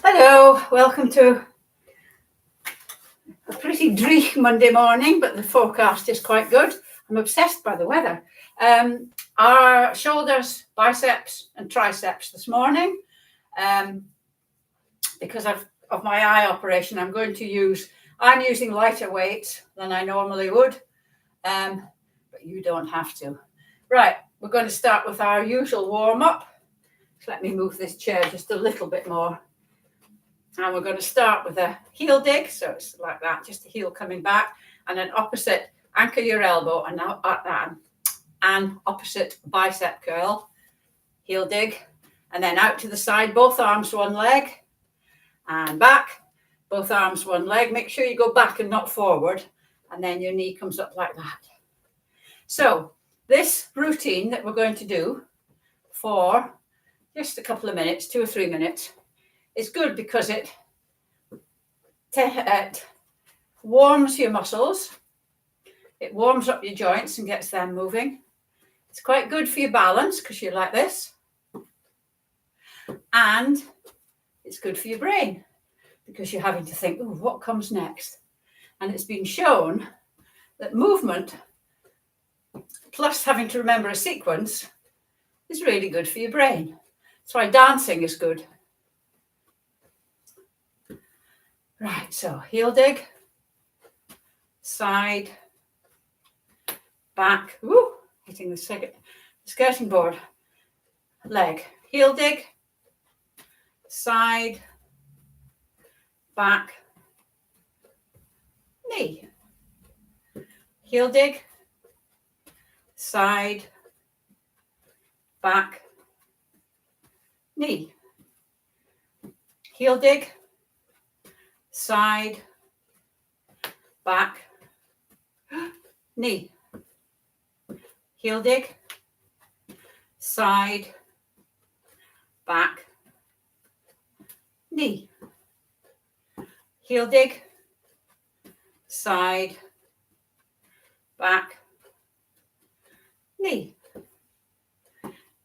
Hello, welcome to a pretty dreich Monday morning, but the forecast is quite good. I'm obsessed by the weather. Our shoulders, biceps and triceps this morning. Because of my eye operation, I'm using lighter weights than I normally would, but you don't have to. Right, we're going to start with our usual warm-up. So let me move this chair just a little bit more. And we're going to start with a heel dig. So it's like that, just the heel coming back. And then opposite, anchor your elbow. And now at that. And opposite bicep curl, heel dig. And then out to the side, both arms, one leg. And back, both arms, one leg. Make sure you go back and not forward. And then your knee comes up like that. So this routine that we're going to do for just a couple of minutes, 2 or 3 minutes, it's good because it warms your muscles. It warms up your joints and gets them moving. It's quite good for your balance because you're like this. And it's good for your brain because you're having to think, oh, what comes next? And it's been shown that movement plus having to remember a sequence is really good for your brain. That's why dancing is good. Right, so heel dig, side, back, hitting the skirting board, leg, heel dig, side, back, knee, heel dig, side, back, knee, heel dig, side, back, knee, heel dig, side, back, knee, heel dig, side, back, knee,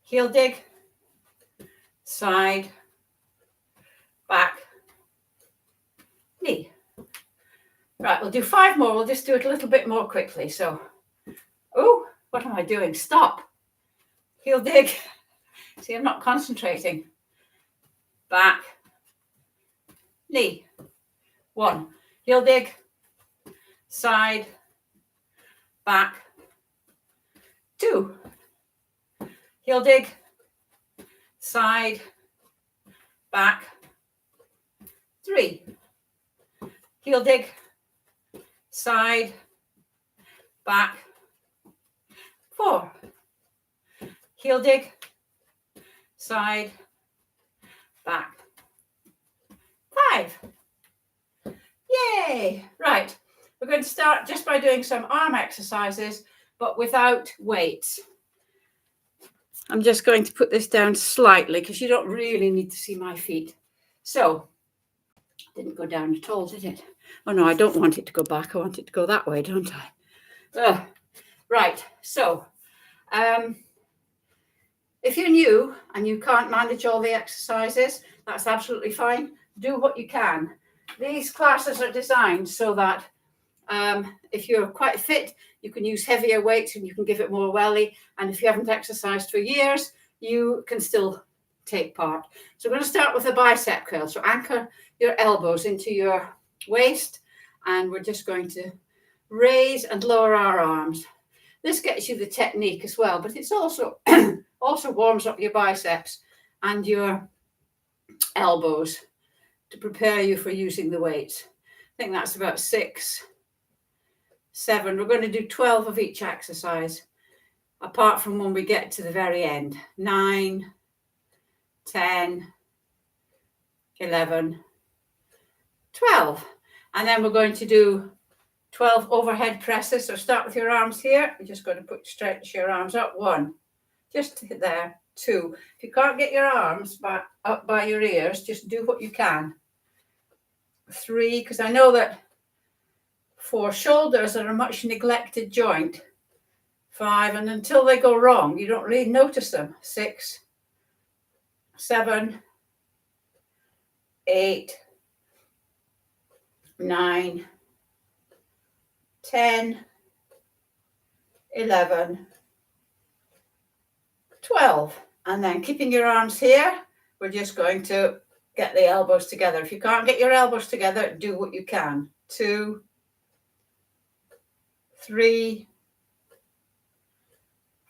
heel dig, side, back, knee. Right, we'll do 5 more. We'll just do it a little bit more quickly. So, what am I doing? Stop. Heel dig. See, I'm not concentrating. Back, knee. 1. Heel dig, side, back. 2. Heel dig, side, back. 3. Heel dig, side, back. 4. Heel dig, side, back. 5. Yay! Right, we're going to start just by doing some arm exercises, but without weights. I'm just going to put this down slightly because you don't really need to see my feet. So, didn't go down at all, did it? Oh no, I don't want it to go back. I want it to go that way, don't I? Right, so if you're new and you can't manage all the exercises, that's absolutely fine. Do what you can. These classes are designed so that if you're quite fit, you can use heavier weights and you can give it more welly. And if you haven't exercised for years, you can still take part. So we're going to start with a bicep curl. So anchor your elbows into your waist, and we're just going to raise and lower our arms. This gets you the technique as well, but it's also warms up your biceps and your elbows to prepare you for using the weights. I think that's about 6, 7. We're going to do 12 of each exercise, apart from when we get to the very end. 9, 10, 11, 12. And then we're going to do 12 overhead presses. So start with your arms here. You're just going to stretch your arms up. 1, just there. 2. If you can't get your arms up by your ears, just do what you can. 3, because I know that for shoulders are a much neglected joint. 5, and until they go wrong, you don't really notice them. 6, 7, 8, 9, 10, 11, 12. And then keeping your arms here, we're just going to get the elbows together. If you can't get your elbows together, do what you can. 2, 3,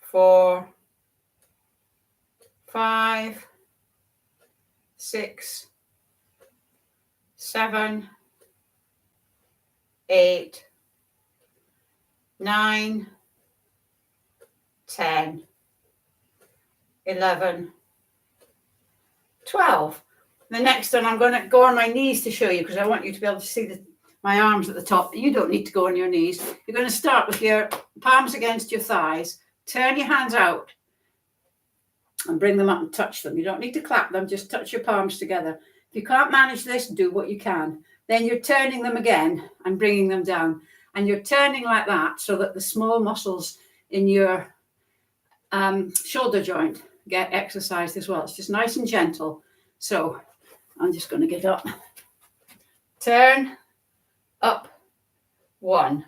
4, 5, 6, 7, 8, 9, 10, 11, 12. The next one, I'm going to go on my knees to show you because I want you to be able to see my arms at the top. You don't need to go on your knees. You're going to start with your palms against your thighs. Turn your hands out and bring them up and touch them. You don't need to clap them, just touch your palms together. If you can't manage this, do what you can. Then you're turning them again and bringing them down. And you're turning like that so that the small muscles in your shoulder joint get exercised as well. It's just nice and gentle. So I'm just going to get up. Turn, up, 1,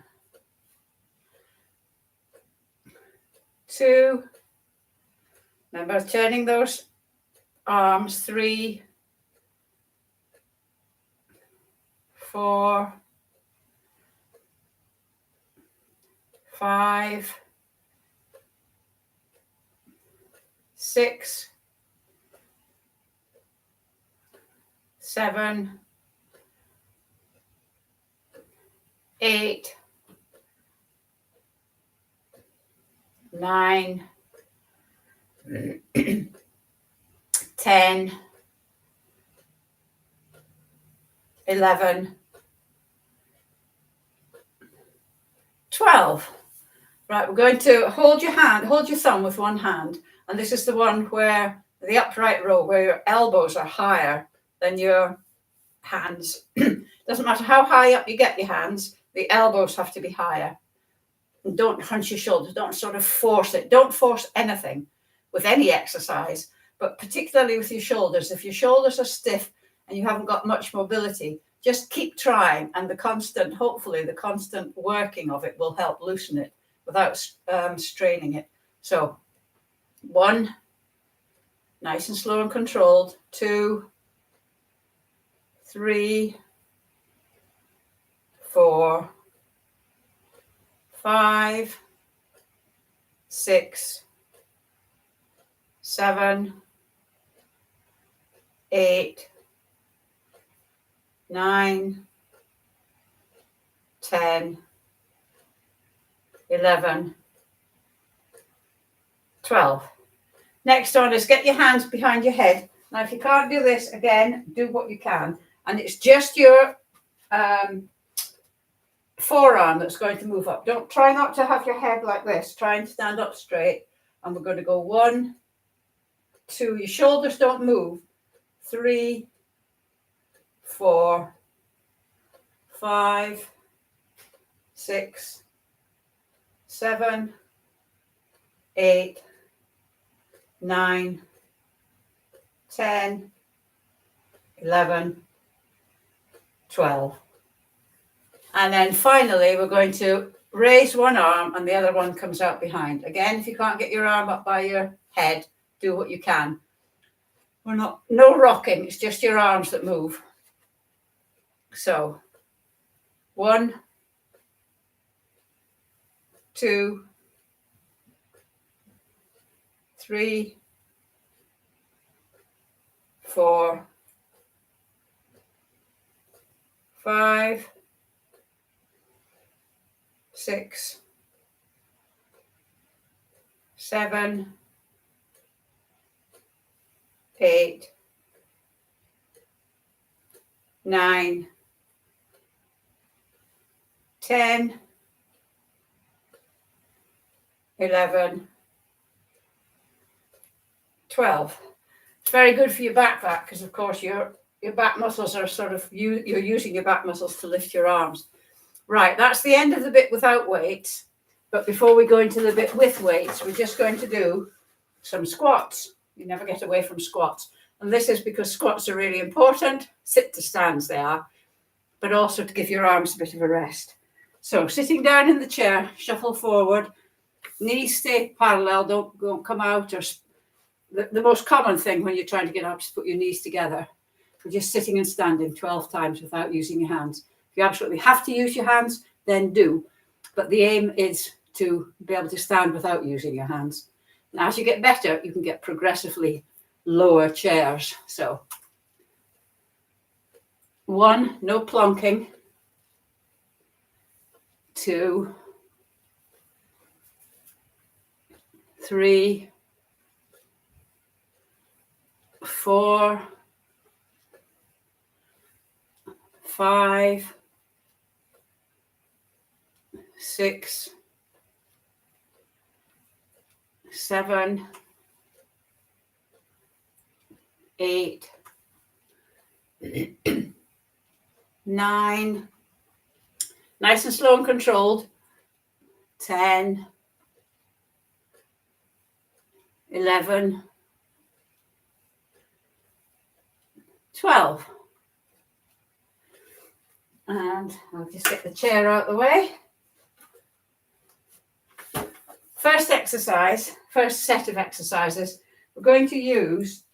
2, remember turning those arms, 3, 4, 5, 6, 7, 8, 9, 10, 11, 12. Right, we're going to hold your thumb with one hand, and this is the one where the upright row, where your elbows are higher than your hands. Doesn't matter how high up you get your hands, the elbows have to be higher. And don't hunch your shoulders, don't sort of force it. Don't force anything with any exercise, but particularly with your shoulders. If your shoulders are stiff and you haven't got much mobility, just keep trying, and hopefully the constant working of it will help loosen it without straining it. So 1, nice and slow and controlled. 2, 3, 4, 5, 6, 7, 8, 9, 10, 11, 12. Next one is get your hands behind your head. Now, if you can't do this, again, do what you can. And it's just your forearm that's going to move up. Try not to have your head like this. Try and stand up straight. And we're going to go 1, 2. Your shoulders don't move. 3, 4, 5, 6, 7, 8, 9, 10, 11, 12. And then finally, we're going to raise one arm and the other one comes out behind. Again, if you can't get your arm up by your head, do what you can. No rocking, it's just your arms that move. So 1, 2, 3, 4, 5, 6, 7, 8, 9, 10, 11, 12. It's very good for your back because, of course, your back muscles are you're using your back muscles to lift your arms. Right, that's the end of the bit without weights. But before we go into the bit with weights, we're just going to do some squats. You never get away from squats. And this is because squats are really important. Sit to stands they are, but also to give your arms a bit of a rest. So sitting down in the chair, shuffle forward, knees stay parallel, don't come out. Or the most common thing when you're trying to get up is put your knees together. We're just sitting and standing 12 times without using your hands. If you absolutely have to use your hands, then do. But the aim is to be able to stand without using your hands. Now, as you get better, you can get progressively lower chairs. So 1, no plonking. 2, 3, 4, 5, 6, 7, 8, 9, nice and slow and controlled, 10, 11, 12. And I'll just get the chair out of the way. First set of exercises, we're going to use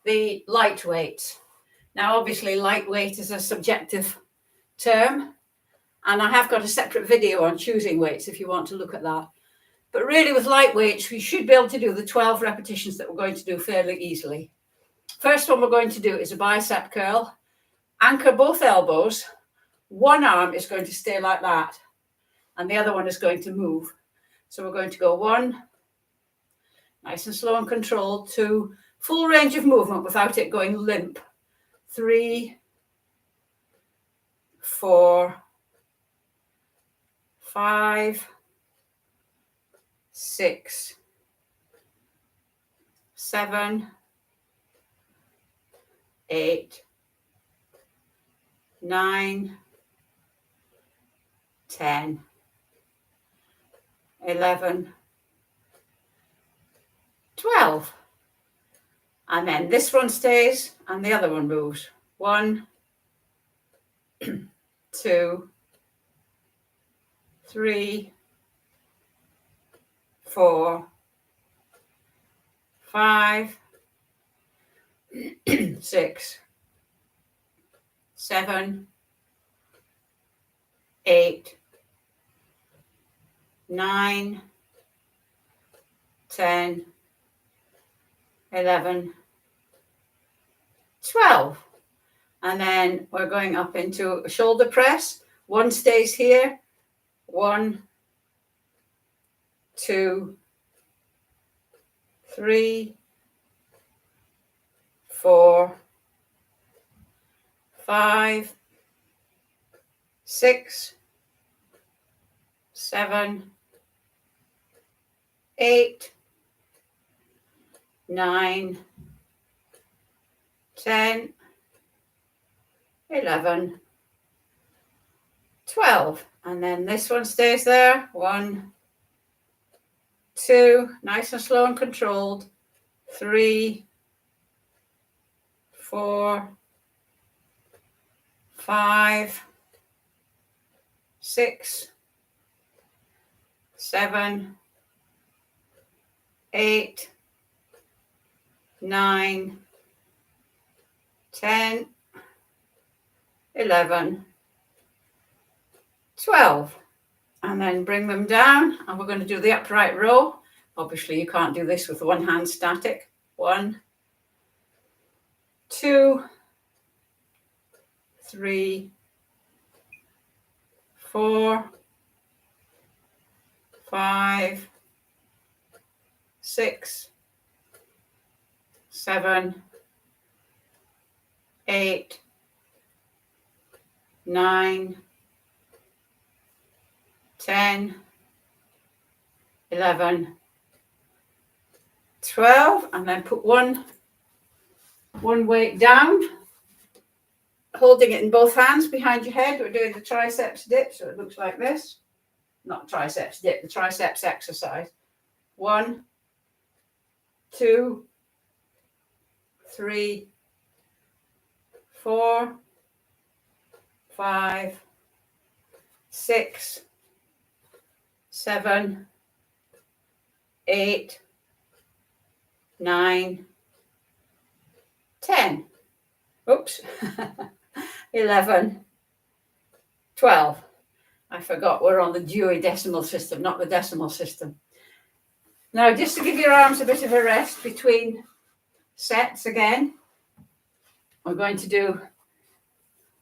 the light weights. Now, obviously, lightweight is a subjective term, and I have got a separate video on choosing weights if you want to look at that. But really, with light weights, we should be able to do the 12 repetitions that we're going to do fairly easily. First one we're going to do is a bicep curl. Anchor both elbows. One arm is going to stay like that, and the other one is going to move. So we're going to go 1, nice and slow and controlled, 2, full range of movement without it going limp, 3, 4, 5, 6, 7, 8, 9, 10, 11, 12. And then this one stays and the other one moves. 1, 2, 3, 4, 5, 6, 7, 8, 9, 10, 11, 12. And then we're going up into a shoulder press. 1 stays here. 1, 2, 3, 4, 5, 6, 7, 8, 9, 10, 11, 12. And then this one stays there. 1, 2, nice and slow and controlled. 3, 4, 5, 6, 7, 8, 9, 10, 11, 12. And then bring them down, and we're going to do the upright row. Obviously, you can't do this with one hand static. 1, 2, 3, 4, 5, 6, 7, 8, 9, 10, 11, 12, and then put one weight down, holding it in both hands behind your head. We're doing the triceps dip, so it looks like this. Not triceps dip, the triceps exercise. 1, 2, 3, 4, 5, 6, 7, 8, 9, 10. Oops. 11, 12. I forgot we're on the Dewey Decimal System, not the decimal system. Now, just to give your arms a bit of a rest between sets again, we're going to do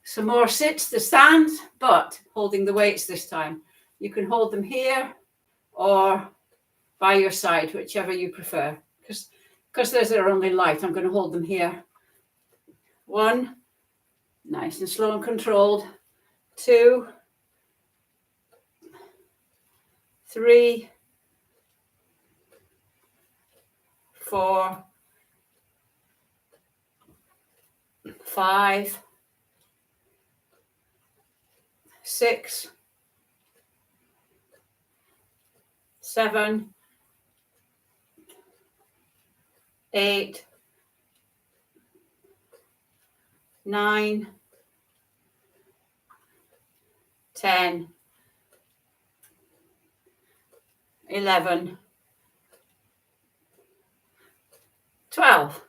some more sits to stand, but holding the weights this time. You can hold them here or by your side, whichever you prefer. Because those are only light, I'm going to hold them here. 1, nice and slow and controlled. 2, 3, 4, 5, 6, 7, 8, 9, 10, 11, 12.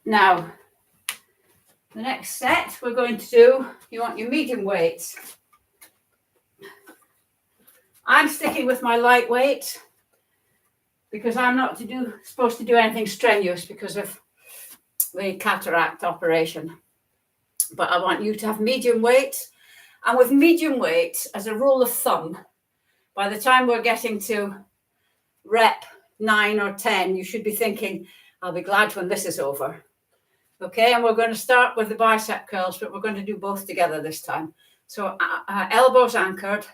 Now, the next set we're going to do, you want your medium weights. I'm sticking with my light weight because I'm not supposed to do anything strenuous because of the cataract operation. But I want you to have medium weights. And with medium weights, as a rule of thumb, by the time we're getting to rep 9 or 10, you should be thinking, I'll be glad when this is over. Okay, and we're going to start with the bicep curls, but we're going to do both together this time. So elbows anchored,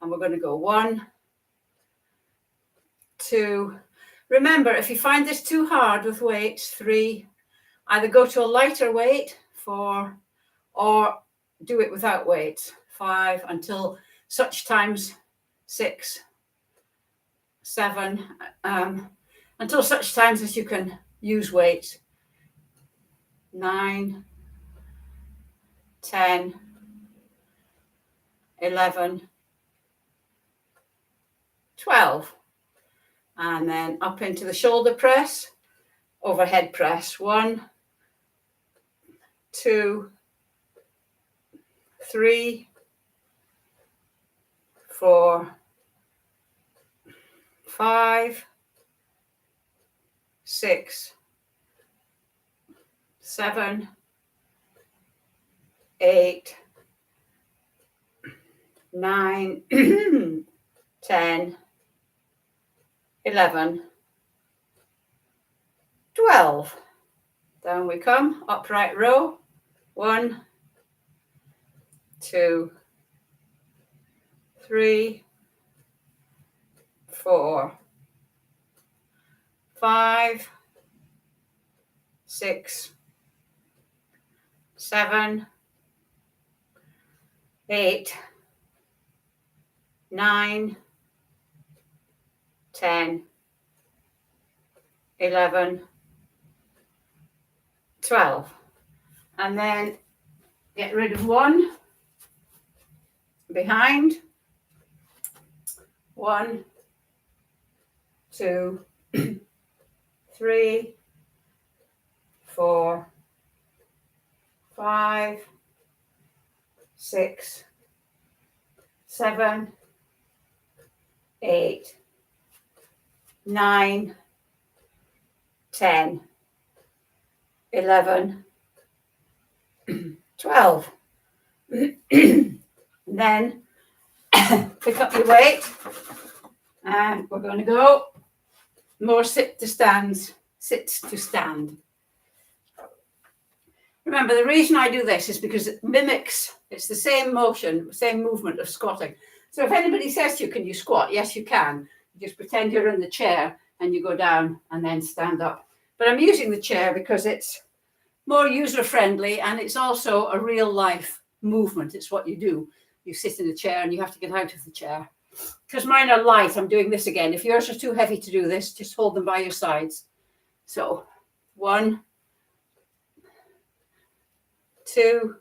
and we're going to go 1, 2. Remember, if you find this too hard with weights, 3, either go to a lighter weight, 4, or do it without weights, 5, until such times 6, 7, until such times as you can use weights. 9, 10, 11, 12. And then up into the shoulder press, overhead press. 1, 2, 3, 4, 5, 6, 7, 8, 9, 10, 11, 12. Down we come, upright row. 1, 2, 3, 4, 5, 6, 7, 8, 9, 10, 11, 12. And then get rid of 1 behind. 1, 2, 3, 4, 5, 6, 7, 8, 9, 10, 11, 12. And then pick up your weight, and we're going to go more sits to stand. Remember, the reason I do this is because it mimics, it's the same motion, same movement of squatting. So if anybody says to you, can you squat? Yes, you can. You just pretend you're in the chair and you go down and then stand up. But I'm using the chair because it's more user-friendly and it's also a real life movement. It's what you do. You sit in a chair and you have to get out of the chair. Because mine are light, I'm doing this again. If yours are too heavy to do this, just hold them by your sides. So 1, 2,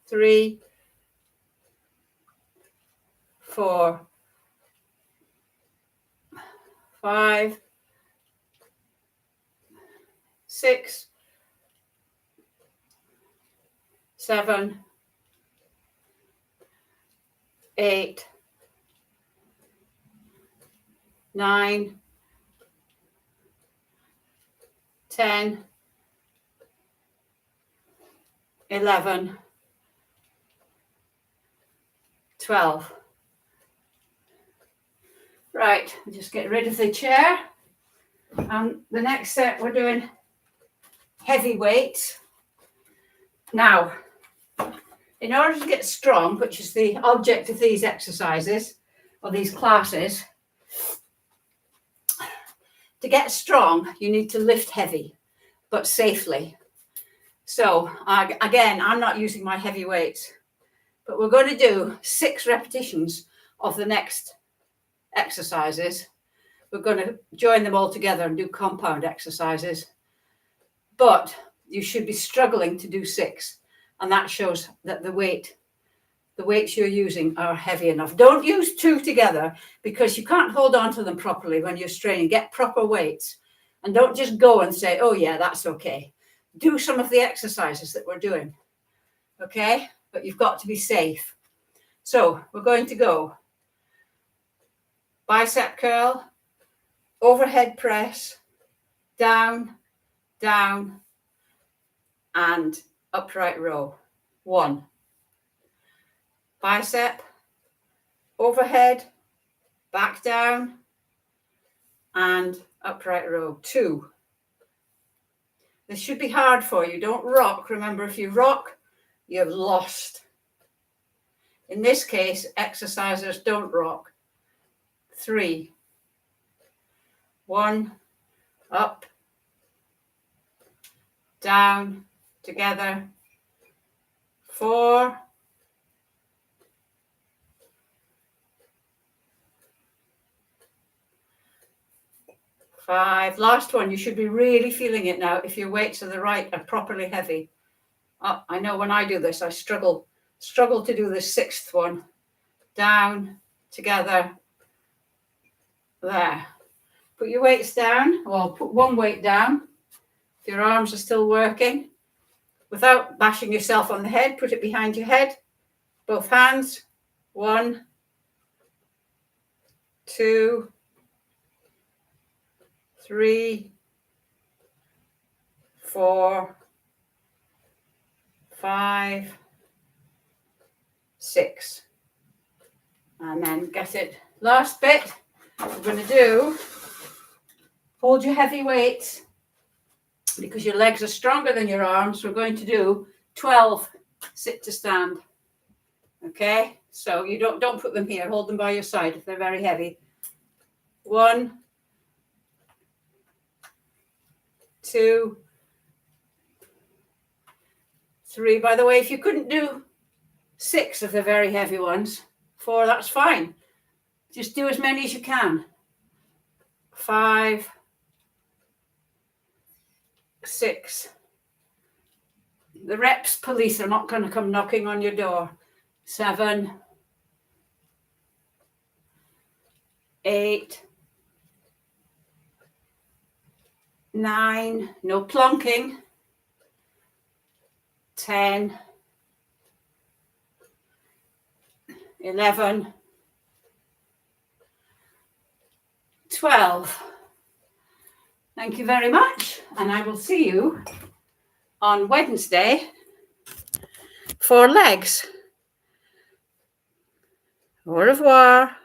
3, 4, 5, 6, 7, 8, 9, 10, 11, 12. Right, just get rid of the chair. And the next set, we're doing heavy weights. Now, in order to get strong, which is the object of these exercises or these classes, to get strong, you need to lift heavy, but safely. So again, I'm not using my heavy weights, but we're going to do 6 repetitions of the next exercises. We're going to join them all together and do compound exercises, but you should be struggling to do 6. And that shows that the weights you're using are heavy enough. Don't use 2 together because you can't hold on to them properly when you're straining. Get proper weights and don't just go and say, oh yeah, that's okay. Do some of the exercises that we're doing, okay? But you've got to be safe. So we're going to go bicep curl, overhead press, down, down, and upright row. 1. Bicep, overhead, back down, and upright row. 2. This should be hard for you. Don't rock. Remember, if you rock, you've lost. In this case, exercisers don't rock. 3. 1, up, down, together. 4, 5. Last one. You should be really feeling it now if your weights are are properly heavy. I know when I do this, I struggle to do the 6th one. Down, together, there. Put your weights down, or put one weight down. If your arms are still working, without bashing yourself on the head, put it behind your head. Both hands. 1, 2, 3, 4, 5, 6. And then get it. Last bit, we're going to do, hold your heavy weights because your legs are stronger than your arms. We're going to do 12 sit to stand. Okay, so you don't put them here. Hold them by your side if they're very heavy. 1, 2, 3. By the way, if you couldn't do 6 of the very heavy ones, 4, that's fine. Just do as many as you can. 5, 6. The reps police are not going to come knocking on your door. 7, 8, 9. No plonking. 10, 11, 12. Thank you very much, and I will see you on Wednesday for legs. Au revoir.